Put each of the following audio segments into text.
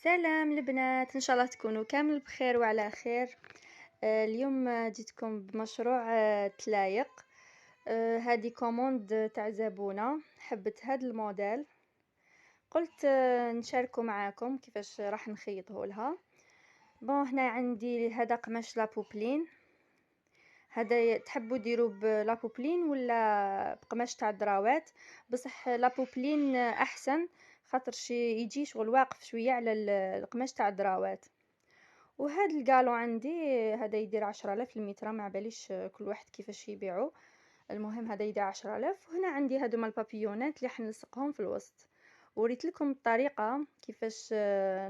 سلام البنات، ان شاء الله تكونوا كامل بخير وعلى خير. اليوم جيتكم بمشروع تلايق. هذه كوموند تاع زبونة حبت هذا الموديل، قلت نشاركه معاكم كيفاش راح نخيطه لها. بون هنا عندي هذا قماش لابوبلين. هذا تحبوا ديروا بلابوبلين ولا بقماش تاع الدراوات؟ بصح لابوبلين احسن، خاطر يجي شغل واقف شويه على القماش تاع الدراوات. وهذا القالو عندي هذا يدير 10,000 المتر، ما باليش كل واحد كيفاش يبيعو. المهم هذا يدير 10,000. وهنا عندي هذوما البابيونات اللي حنلصقهم في الوسط. وريت لكم الطريقه كيفاش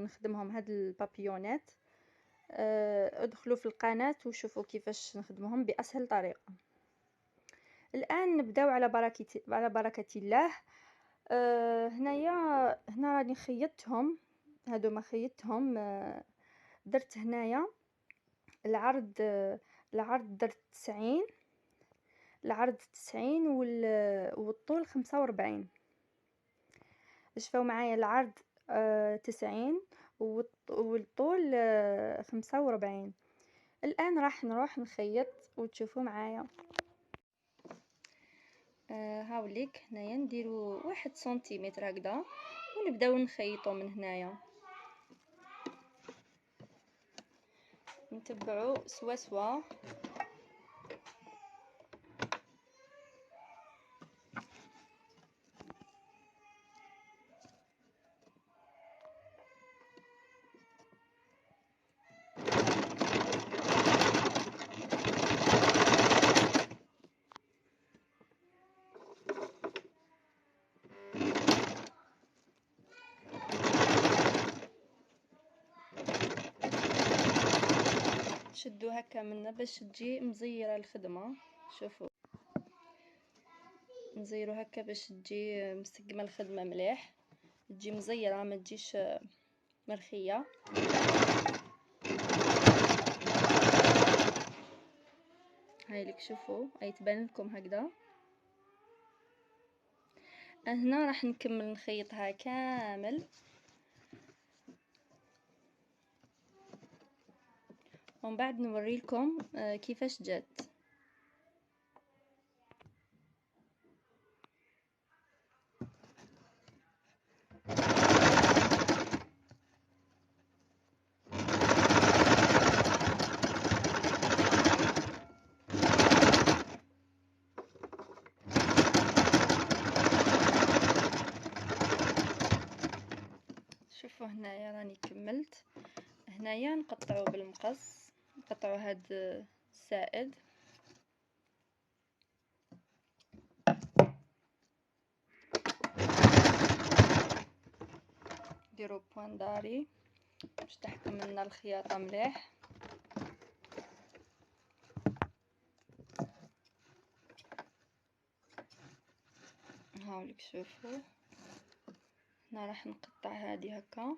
نخدمهم هاد البابيونات. ادخلوا في القناه وشوفوا كيفاش نخدمهم باسهل طريقه. الان نبداو على بركه الله. هنا راني خيطتهم، هذوما خيطتهم. درت هنايا العرض درت 90، العرض 90 والطول 45. شوفوا معايا العرض 90 والطول 45. الآن راح نروح نخيط وتشوفوا معايا. هاوليك هنايا نديرو 1 سنتيمتر هكذا ونبداو نخيطو من هنايا، نتبعو سوا. شدو هكا منا باش تجي مزيره الخدمه. شوفوا نزيرو هكا باش تجي مسقمه الخدمه مليح، تجي مزيره ما تجيش مرخيه. هاي لك شوفوا اي تبان لكم هكذا. هنا راح نكمل نخيطها كامل ومن بعد نوري لكم كيفاش جات. شوفوا هنايا راني كملت. هنايا نقطعو بالمقص، نقطعو هاد السائد. نديرو بوان داري باش تحكم لنا الخياطه مليح. هاوليك شوفوا هنا راح نقطع هادي هكا.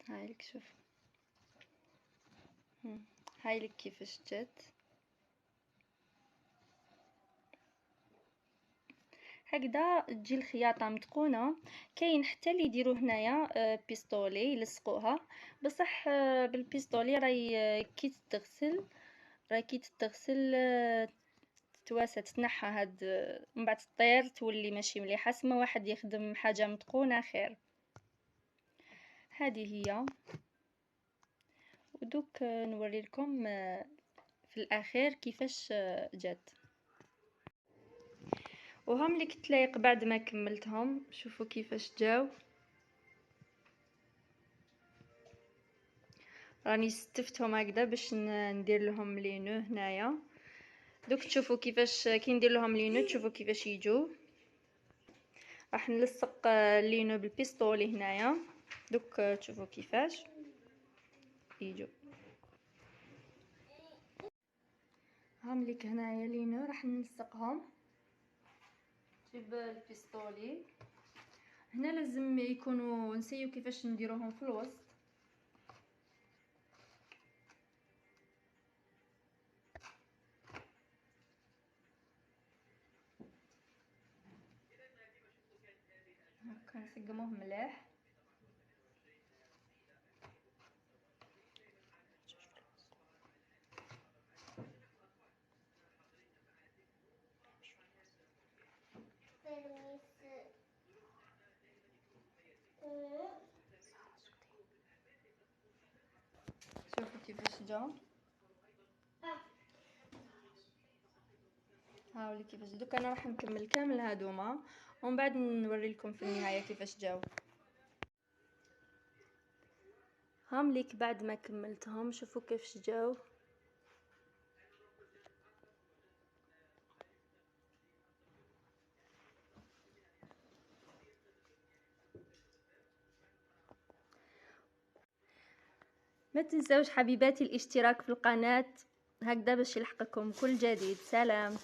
هايلك شوف، هايلك كيفاش جات هكذا تجي الخياطه متقونه. كاين حتى اللي يديروا هنايا بيستولي يلصقوها، بصح بالبيستولي راهي كي تتغسل تتواسى تتنحى هاد من بعد تطير تولي ماشي مليحه. سما واحد يخدم حاجه متقونه خير. هذه هي. ودوك نوري لكم في الاخير كيفاش جات. وهم لي كتلايق بعد ما كملتهم. شوفوا كيفاش جاو. راني استفتهم هكذا باش ندير لهم لي نو هنايا. دوك تشوفوا كيفاش كي ندير لهم لي نو تشوفوا كيفاش يجوا. راح نلصق لي نو بالبيستولي هنايا. دوك تشوفوا كيفاش يجوا. هم ليك هنايا لي نو راح نلصقهم جيب البيستولي. هنا لازم يكونوا نسيو كيفاش نديروهم في الوسط. هكا نسقموه مليح. شوفوا كيفاش جاو، هاولي كيفاش. دوك انا راح نكمل كامل هادوما ومن بعد نوري لكم في النهايه كيفاش جاو. هام ليك بعد ما كملتهم، شوفوا كيفاش جاو. ما تنسوش حبيباتي الاشتراك في القناه هكذا باش يلحقكم كل جديد. سلام.